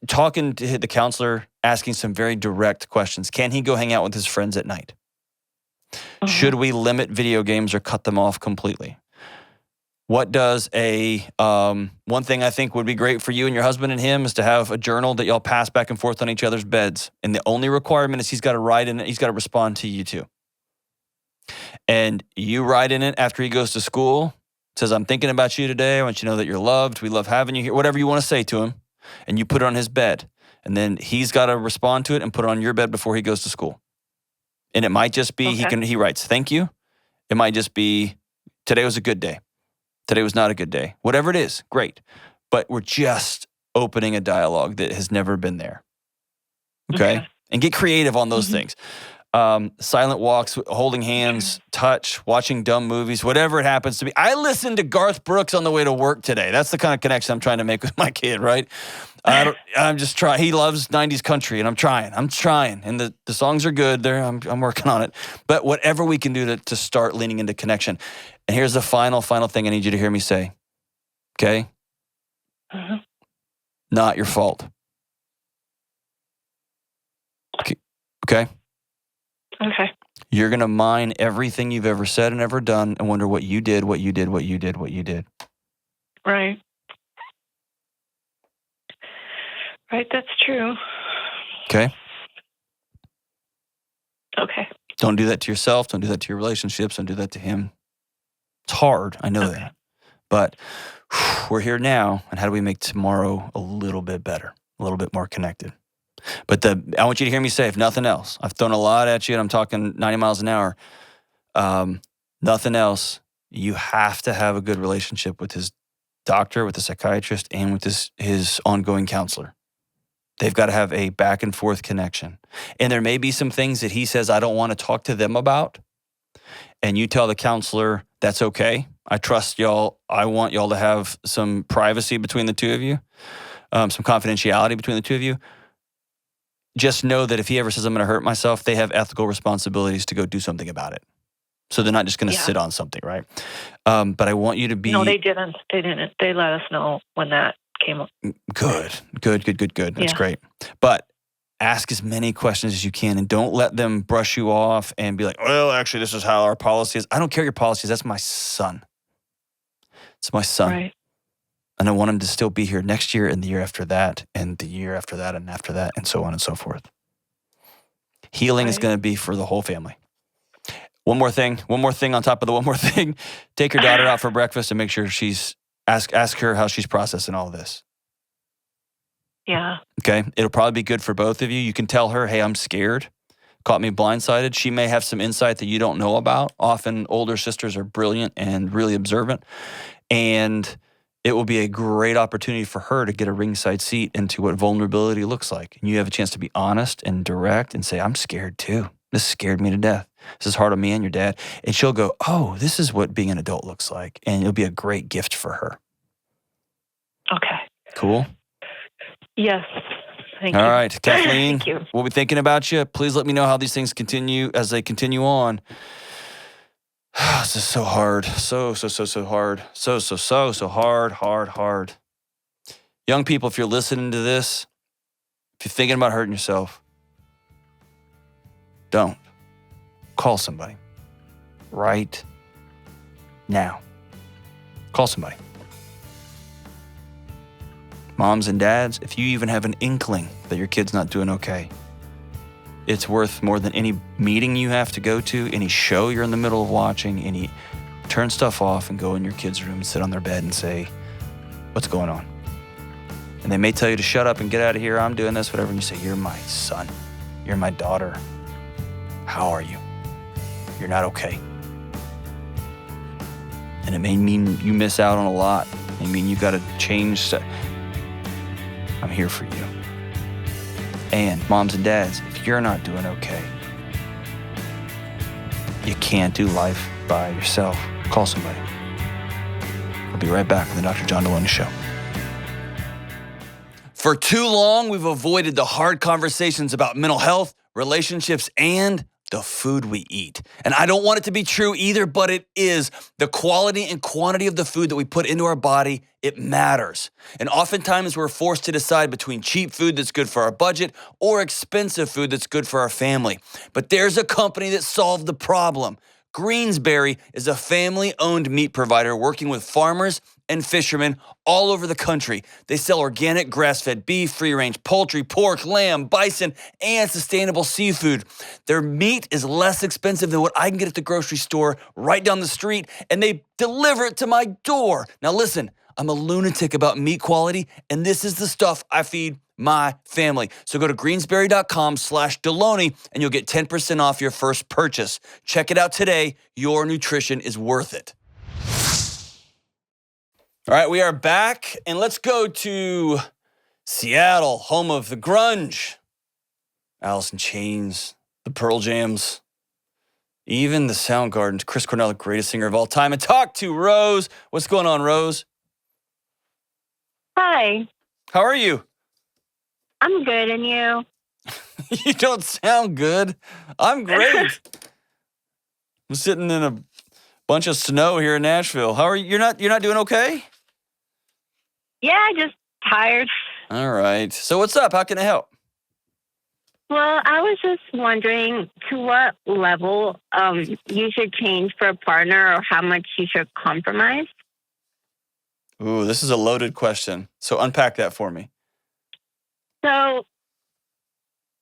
Speaker 1: talking to the counselor, asking some very direct questions. Can he go hang out with his friends at night? Mm-hmm. Should we limit video games or cut them off completely? What does one thing I think would be great for you and your husband and him is to have a journal that y'all pass back and forth on each other's beds. And the only requirement is he's got to write in it. He's got to respond to you too. And you write in it after he goes to school. It says, I'm thinking about you today. I want you to know that you're loved. We love having you here. Whatever you want to say to him. And you put it on his bed. And then he's got to respond to it and put it on your bed before he goes to school. And it might just be, he writes, thank you. It might just be, today was a good day. Today was not a good day. Whatever it is, great. But we're just opening a dialogue that has never been there. Okay? And get creative on those things. Silent walks, holding hands, touch, watching dumb movies, whatever it happens to be. I listened to Garth Brooks on the way to work today. That's the kind of connection I'm trying to make with my kid, right? I'm just trying. He loves 90s country, and I'm trying. And the songs are good. I'm working on it. But whatever we can do to start leaning into connection. And here's the final thing I need you to hear me say. Okay? Not your fault. Okay?
Speaker 4: Okay.
Speaker 1: You're going to mine everything you've ever said and ever done and wonder what you did.
Speaker 4: Right. Right, that's true.
Speaker 1: Okay?
Speaker 4: Okay.
Speaker 1: Don't do that to yourself. Don't do that to your relationships. Don't do that to him. It's hard. I know that. But we're here now, and how do we make tomorrow a little bit better, a little bit more connected? But I want you to hear me say, if nothing else, I've thrown a lot at you, and I'm talking 90 miles an hour. Nothing else, you have to have a good relationship with his doctor, with the psychiatrist, and with his ongoing counselor. They've got to have a back and forth connection. And there may be some things that he says, I don't want to talk to them about. And you tell the counselor, that's okay. I trust y'all. I want y'all to have some privacy between the two of you, some confidentiality between the two of you. Just know that if he ever says, I'm going to hurt myself, they have ethical responsibilities to go do something about it. So they're not just going to sit on something, right? But I want you to be...
Speaker 4: No, they didn't. They didn't. They let us know when that came up.
Speaker 1: Good. That's great. But ask as many questions as you can, and don't let them brush you off and be like, well, actually, this is how our policy is. I don't care your policy is. That's my son. It's my son.
Speaker 4: Right.
Speaker 1: And I want him to still be here next year and the year after that and the year after that and after that and so on and so forth. Healing is going to be for the whole family. One more thing on top of the one more thing. Take your daughter out for breakfast and make sure ask her how she's processing all of this.
Speaker 4: Yeah.
Speaker 1: Okay. It'll probably be good for both of you. You can tell her, hey, I'm scared. Caught me blindsided. She may have some insight that you don't know about. Often older sisters are brilliant and really observant. And it will be a great opportunity for her to get a ringside seat into what vulnerability looks like. And you have a chance to be honest and direct and say, I'm scared too. This scared me to death. This is hard on me and your dad. And she'll go, oh, this is what being an adult looks like. And it'll be a great gift for her.
Speaker 4: Okay.
Speaker 1: Cool?
Speaker 4: Yes. Thank you.
Speaker 1: All right, Kathleen,
Speaker 4: Thank you.
Speaker 1: We'll be thinking about you. Please let me know how these things continue as they continue on. This is so hard. So hard. So hard. Young people, if you're listening to this, if you're thinking about hurting yourself, don't. Call somebody. Right now. Call somebody. Moms and dads, if you even have an inkling that your kid's not doing okay, it's worth more than any meeting you have to go to, any show you're in the middle of watching, turn stuff off and go in your kid's room and sit on their bed and say, what's going on? And they may tell you to shut up and get out of here. I'm doing this, whatever. And you say, you're my son. You're my daughter. How are you? You're not okay. And it may mean you miss out on a lot. It may mean you got to change stuff. I'm here for you. And moms and dads, if you're not doing okay, you can't do life by yourself. Call somebody. We'll be right back with the Dr. John Delony Show. For too long, we've avoided the hard conversations about mental health, relationships, and the food we eat. And I don't want it to be true either, but it is. The quality and quantity of the food that we put into our body, it matters. And oftentimes we're forced to decide between cheap food that's good for our budget or expensive food that's good for our family. But there's a company that solved the problem. Greensbury is a family-owned meat provider working with farmers and fishermen all over the country. They sell organic grass-fed beef, free-range poultry, pork, lamb, bison, and sustainable seafood. Their meat is less expensive than what I can get at the grocery store right down the street, and they deliver it to my door. Now listen, I'm a lunatic about meat quality, and this is the stuff I feed my family. So go to greensbury.com/Delony and you'll get 10% off your first purchase. Check it out today. Your nutrition is worth it. All right, we are back, and let's go to Seattle, home of the grunge. Alice in Chains, the Pearl Jams, even the Soundgarden, Chris Cornell, the greatest singer of all time, and talk to Rose. What's going on, Rose?
Speaker 5: Hi.
Speaker 1: How are you?
Speaker 5: I'm good, and you?
Speaker 1: You don't sound good. I'm great. I'm sitting in a bunch of snow here in Nashville. How are you? You're not doing okay?
Speaker 5: Yeah, just tired.
Speaker 1: All right. So what's up? How can I help?
Speaker 5: Well, I was just wondering to what level you should change for a partner or how much you should compromise.
Speaker 1: Ooh, this is a loaded question. So unpack that for me.
Speaker 5: So,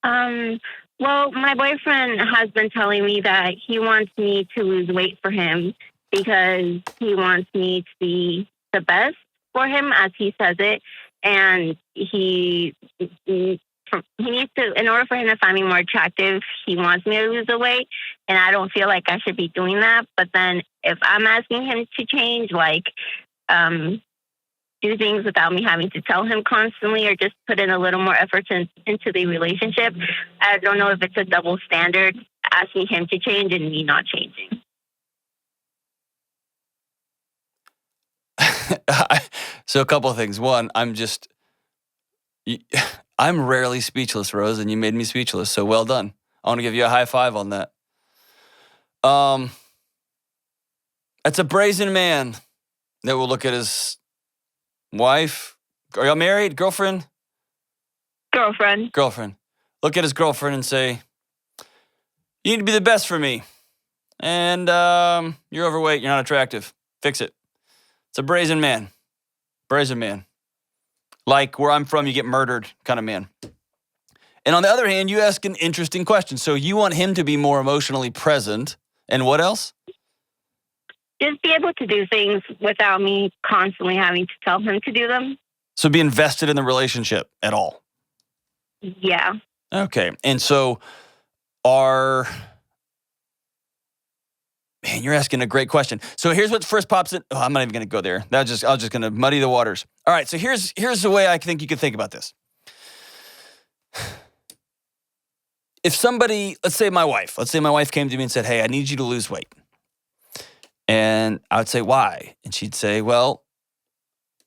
Speaker 5: well, my boyfriend has been telling me that he wants me to lose weight for him because he wants me to be the best for him, as he says it. And he needs to, in order for him to find me more attractive, he wants me to lose the weight. And I don't feel like I should be doing that. But then if I'm asking him to change, like, do things without me having to tell him constantly or just put in a little more effort into the relationship, I don't know if it's a double standard asking him to change and me not changing.
Speaker 1: So a couple of things. One, I'm rarely speechless, Rose, and you made me speechless. So well done. I want to give you a high five on that. It's a brazen man that will look at his wife. Are y'all married? Girlfriend? Girlfriend. Look at his girlfriend and say, you need to be the best for me. And you're overweight. You're not attractive. Fix it. It's a brazen man. Like where I'm from, you get murdered kind of man. And on the other hand, you ask an interesting question. So you want him to be more emotionally present. And what else?
Speaker 5: Just be able to do things without me constantly having to tell him to do them.
Speaker 1: So be invested in the relationship at all.
Speaker 5: Yeah.
Speaker 1: Okay. And so man, you're asking a great question. So here's what first pops in. Oh, I'm not even going to go there. I'm just going to muddy the waters. All right. So here's the way I think you could think about this. If somebody, let's say my wife came to me and said, hey, I need you to lose weight. And I would say, why? And she'd say, well,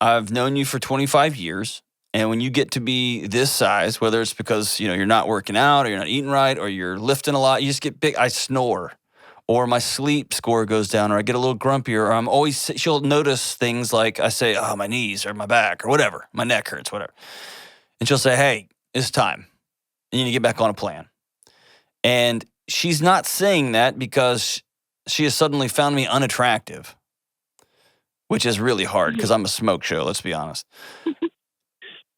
Speaker 1: I've known you for 25 years. And when you get to be this size, whether it's because, you're not working out or you're not eating right or you're lifting a lot, you just get big. I snore or my sleep score goes down or I get a little grumpier or she'll notice things like I say, oh, my knees or my back or whatever. My neck hurts, whatever. And she'll say, hey, it's time. You need to get back on a plan. And she's not saying that because she has suddenly found me unattractive, which is really hard because I'm a smoke show, let's be honest.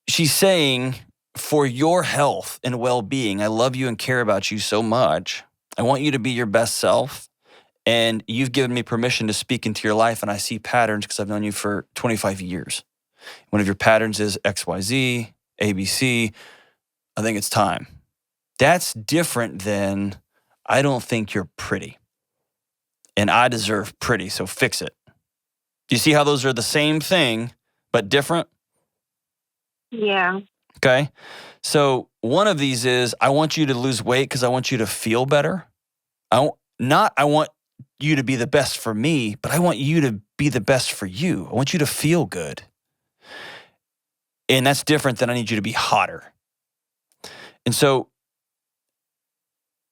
Speaker 1: She's saying, for your health and well-being, I love you and care about you so much. I want you to be your best self. And you've given me permission to speak into your life, and I see patterns because I've known you for 25 years. One of your patterns is XYZ, ABC. I think it's time. That's different than, I don't think you're pretty. And I deserve pretty, so fix it. Do you see how those are the same thing, but different?
Speaker 5: Yeah.
Speaker 1: Okay. So one of these is, I want you to lose weight because I want you to feel better. I want you to be the best for me, but I want you to be the best for you. I want you to feel good. And that's different than I need you to be hotter. And so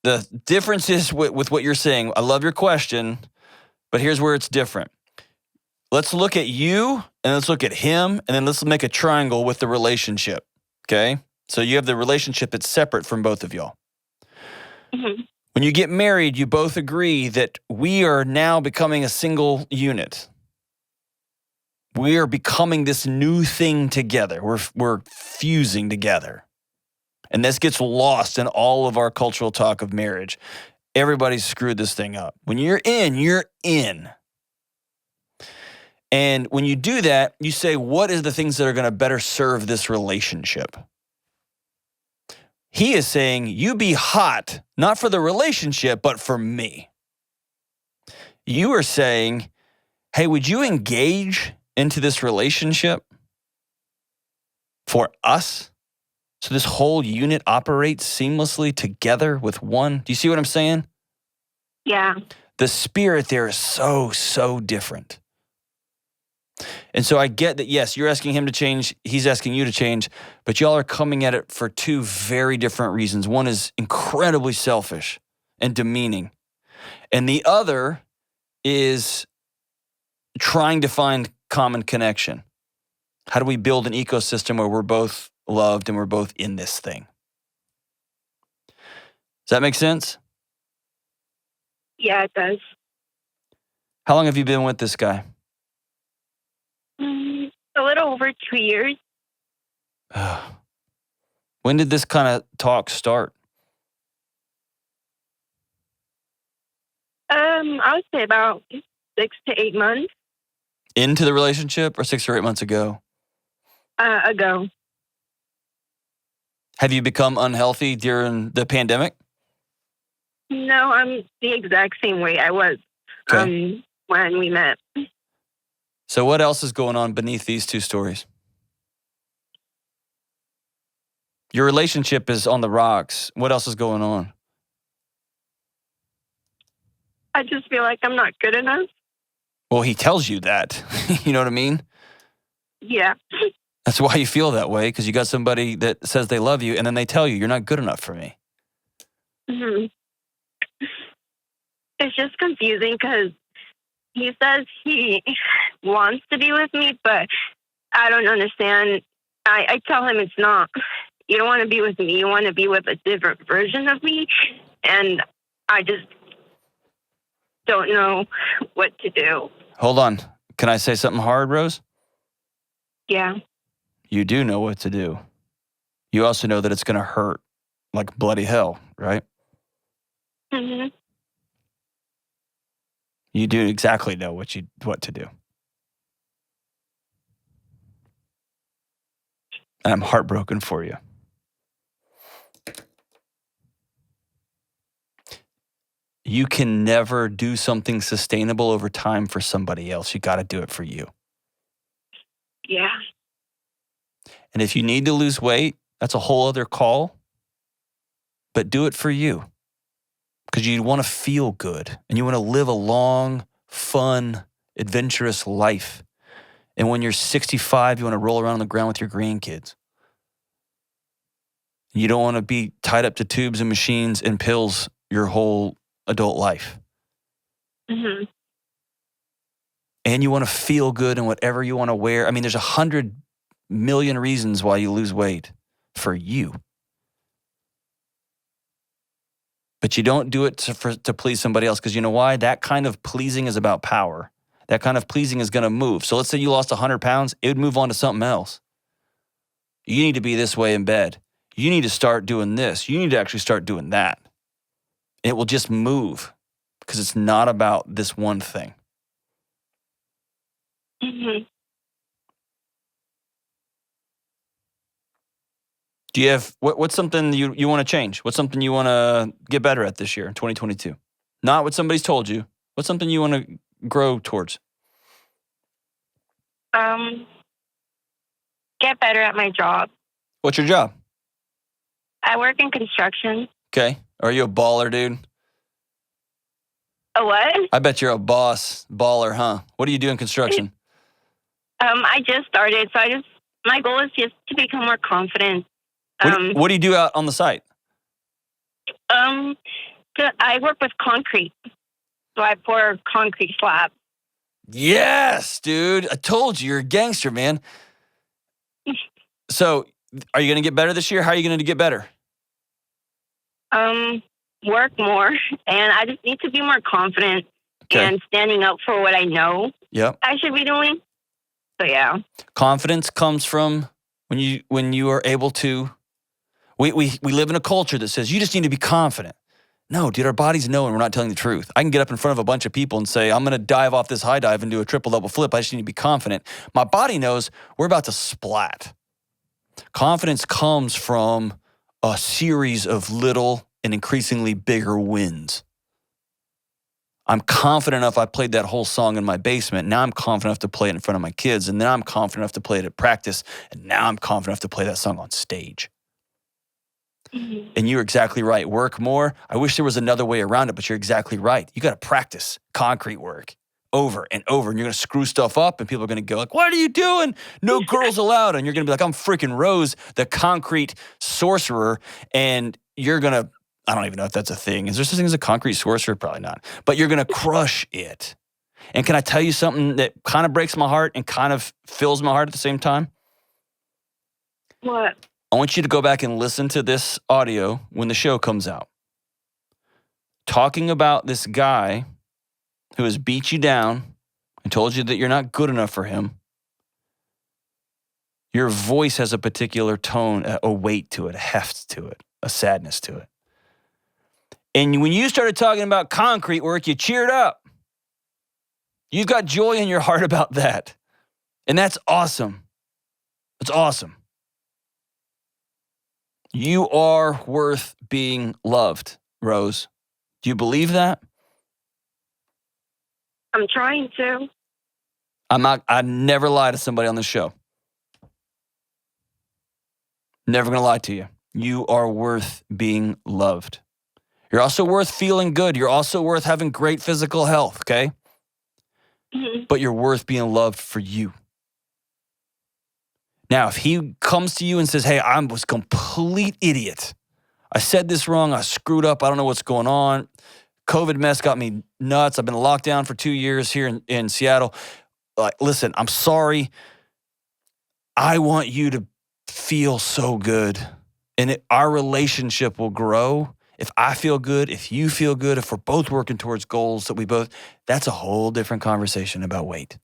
Speaker 1: the difference is with what you're saying. I love your question, but here's where it's different. Let's look at you and let's look at him, and then let's make a triangle with the relationship, okay? So you have the relationship that's separate from both of y'all.
Speaker 5: Mm-hmm.
Speaker 1: When you get married, you both agree that we are now becoming a single unit. We are becoming this new thing together. We're fusing together. And this gets lost in all of our cultural talk of marriage. Everybody's screwed this thing up. When you're in, you're in. And when you do that, you say, what is the things that are going to better serve this relationship? He is saying, you be hot, not for the relationship, but for me. You are saying, hey, would you engage into this relationship for us? So this whole unit operates seamlessly together with one. Do you see what I'm saying?
Speaker 5: Yeah.
Speaker 1: The spirit there is so different. And so I get that, yes, you're asking him to change, he's asking you to change, but y'all are coming at it for two very different reasons. One is incredibly selfish and demeaning, and the other is trying to find common connection. How do we build an ecosystem where we're both loved and we're both in this thing? Does that make sense?
Speaker 5: Yeah, it does.
Speaker 1: How long have you been with this guy?
Speaker 5: A little over 2 years.
Speaker 1: When did this kind of talk start?
Speaker 5: I would say about 6 to 8 months
Speaker 1: Into the relationship, or 6 or 8 months ago?
Speaker 5: ago.
Speaker 1: Have you become unhealthy during the pandemic?
Speaker 5: No, I'm the exact same way I was when we met.
Speaker 1: So what else is going on beneath these two stories? Your relationship is on the rocks. What else is going on?
Speaker 5: I just feel like I'm not good enough.
Speaker 1: Well, he tells you that. You know what I mean?
Speaker 5: Yeah.
Speaker 1: That's why you feel that way, because you got somebody that says they love you, and then they tell you, you're not good enough for me.
Speaker 5: Mm-hmm. It's just confusing because he says he wants to be with me, but I don't understand. I tell him it's not. You don't want to be with me. You want to be with a different version of me. And I just don't know what to do.
Speaker 1: Hold on. Can I say something hard, Rose?
Speaker 5: Yeah.
Speaker 1: You do know what to do. You also know that it's going to hurt like bloody hell, right?
Speaker 5: Mm-hmm.
Speaker 1: You do exactly know what to do. And I'm heartbroken for you. You can never do something sustainable over time for somebody else. You got to do it for you.
Speaker 5: Yeah.
Speaker 1: And if you need to lose weight, that's a whole other call. But do it for you. Because you want to feel good. And you want to live a long, fun, adventurous life. And when you're 65, you want to roll around on the ground with your grandkids. You don't want to be tied up to tubes and machines and pills your whole adult life.
Speaker 5: Mm-hmm.
Speaker 1: And you want to feel good in whatever you want to wear. I mean, there's 100 million reasons why you lose weight for you. But you don't do it to please somebody else, because you know why? That kind of pleasing is about power. That kind of pleasing is going to move. So let's say you lost 100 pounds, it would move on to something else. You need to be this way in bed. You need to start doing this. You need to actually start doing that. It will just move because it's not about this one thing.
Speaker 5: Mm-hmm.
Speaker 1: Do you have, what's something you want to change? What's something you want to get better at this year in 2022? Not what somebody's told you. What's something you want to grow towards?
Speaker 5: Get better at my job.
Speaker 1: What's your job?
Speaker 5: I work in construction.
Speaker 1: Okay. Are you a baller, dude?
Speaker 5: A what?
Speaker 1: I bet you're a baller, huh? What do you do in construction?
Speaker 5: I just started, so I just my goal is just to become more confident.
Speaker 1: What do you do out on the site?
Speaker 5: I work with concrete. So I pour concrete slabs.
Speaker 1: Yes, dude. I told you, you're a gangster, man. So, are you going to get better this year? How are you going to get better?
Speaker 5: Work more. And I just need to be more confident and standing up for what I know I should be doing. So, yeah. Confidence
Speaker 1: comes from when you are able to... We live in a culture that says you just need to be confident. No, dude, our bodies know and we're not telling the truth. I can get up in front of a bunch of people and say, I'm going to dive off this high dive and do a triple double flip. I just need to be confident. My body knows we're about to splat. Confidence comes from a series of little and increasingly bigger wins. I'm confident enough I played that whole song in my basement. Now I'm confident enough to play it in front of my kids. And then I'm confident enough to play it at practice. And now I'm confident enough to play that song on stage. And you're exactly right. Work more. I wish there was another way around it, but you're exactly right. You got to practice concrete work over and over, and you're going to screw stuff up, and people are going to go like, what are you doing? No girls allowed. And you're going to be like, I'm freaking Rose, the concrete sorcerer, and you're going to, I don't even know if that's a thing. Is there such a thing as a concrete sorcerer? Probably not. But you're going to crush it. And can I tell you something that kind of breaks my heart and kind of fills my heart at the same time?
Speaker 5: What?
Speaker 1: I want you to go back and listen to this audio when the show comes out. Talking about this guy who has beat you down and told you that you're not good enough for him. Your voice has a particular tone, a weight to it, a heft to it, a sadness to it. And when you started talking about concrete work, you cheered up. You've got joy in your heart about that. And that's awesome. It's awesome. You are worth being loved, Rose. Do you believe that?
Speaker 5: I'm trying to.
Speaker 1: I never lie to somebody on the show. Never going to lie to you. You are worth being loved. You're also worth feeling good. You're also worth having great physical health, okay?
Speaker 5: Mm-hmm.
Speaker 1: But you're worth being loved for you. Now, if he comes to you and says, hey, I was a complete idiot. I said this wrong. I screwed up. I don't know what's going on. COVID mess got me nuts. I've been locked down for 2 years here in Seattle. Listen, I'm sorry. I want you to feel so good. And our relationship will grow if I feel good, if you feel good, if we're both working towards goals that we both, that's a whole different conversation about weight.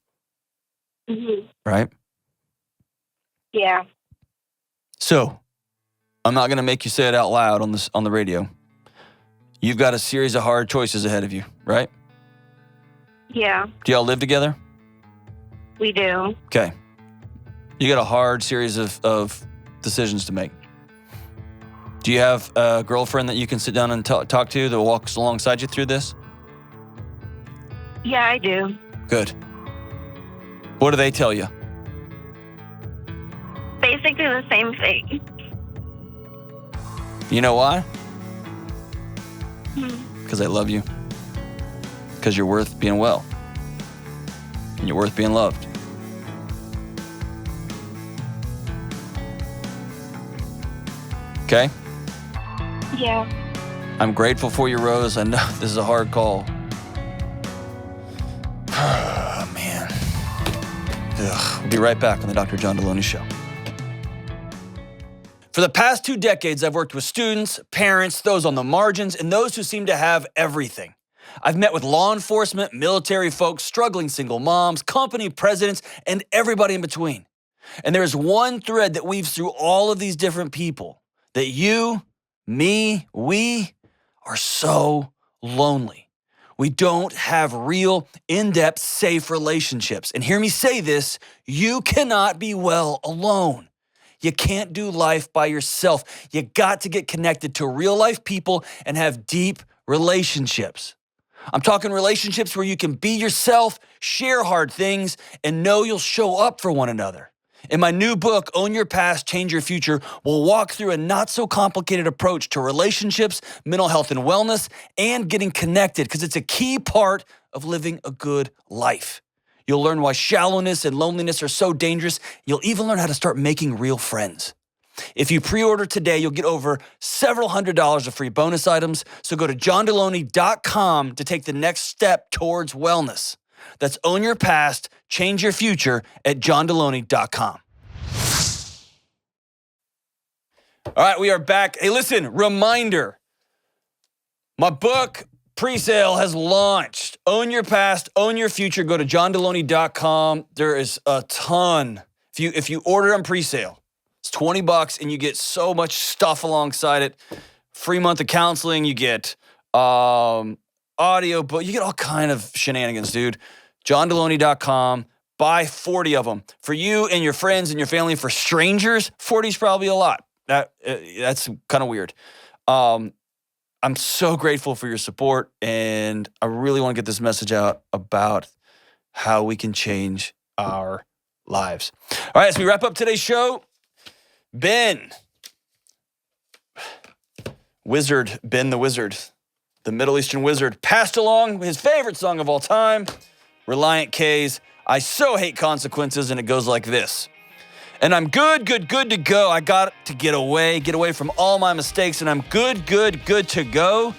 Speaker 5: Mm-hmm.
Speaker 1: Right?
Speaker 5: Yeah.
Speaker 1: So, I'm not going to make you say it out loud on the radio. You've got a series of hard choices ahead of you, right?
Speaker 5: Yeah.
Speaker 1: Do y'all live together?
Speaker 5: We do.
Speaker 1: Okay. You got a hard series of decisions to make. Do you have a girlfriend that you can sit down and talk to that walks alongside you through this?
Speaker 5: Yeah, I do.
Speaker 1: Good. What do they tell you?
Speaker 5: Basically the same thing.
Speaker 1: You know why? Because I love you. Because you're worth being well. And you're worth being loved. Okay?
Speaker 5: Yeah.
Speaker 1: I'm grateful for you, Rose. I know this is a hard call. Oh, man. Ugh. We'll be right back on the Dr. John Delony Show. For the past 2 decades, I've worked with students, parents, those on the margins, and those who seem to have everything. I've met with law enforcement, military folks, struggling single moms, company presidents, and everybody in between. And there is one thread that weaves through all of these different people, that you, me, we are so lonely. We don't have real, in-depth, safe relationships. And hear me say this, you cannot be well alone. You can't do life by yourself. You got to get connected to real life people and have deep relationships. I'm talking relationships where you can be yourself, share hard things, and know you'll show up for one another. In my new book, Own Your Past, Change Your Future, we'll walk through a not-so-complicated approach to relationships, mental health and wellness, and getting connected, because it's a key part of living a good life. You'll learn why shallowness and loneliness are so dangerous. You'll even learn how to start making real friends. If you pre-order today, you'll get over several $100s of free bonus items. So go to johndelony.com to take the next step towards wellness. That's Own Your Past, Change Your Future at johndelony.com. All right, we are back. Hey, listen, reminder. My book pre-sale has launched. Own Your Past, Own Your Future. Go to johndelony.com. There is a ton. If you order on pre-sale, it's $20 and you get so much stuff alongside it. Free month of counseling. You get audio book. You get all kind of shenanigans, dude. johndelony.com. Buy 40 of them. For you and your friends and your family. For strangers, 40 is probably a lot. That's kind of weird. I'm so grateful for your support, and I really want to get this message out about how we can change our lives. All right, as we wrap up today's show, Ben the Wizard, the Middle Eastern wizard, passed along his favorite song of all time, Reliant K's I So Hate Consequences, and it goes like this. And I'm good to go. I got to get away from all my mistakes, and I'm good to go.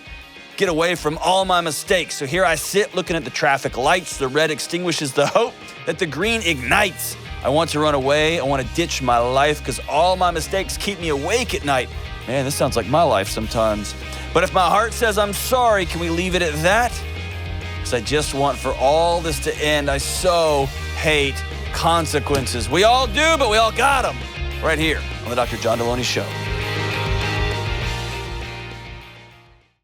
Speaker 1: Get away from all my mistakes. So here I sit looking at the traffic lights. The red extinguishes the hope that the green ignites. I want to run away. I want to ditch my life because all my mistakes keep me awake at night. Man, this sounds like my life sometimes. But if my heart says I'm sorry, can we leave it at that? Because I just want for all this to end. I so hate consequences. We all do, but we all got them. Right here on the Dr. John Delony Show.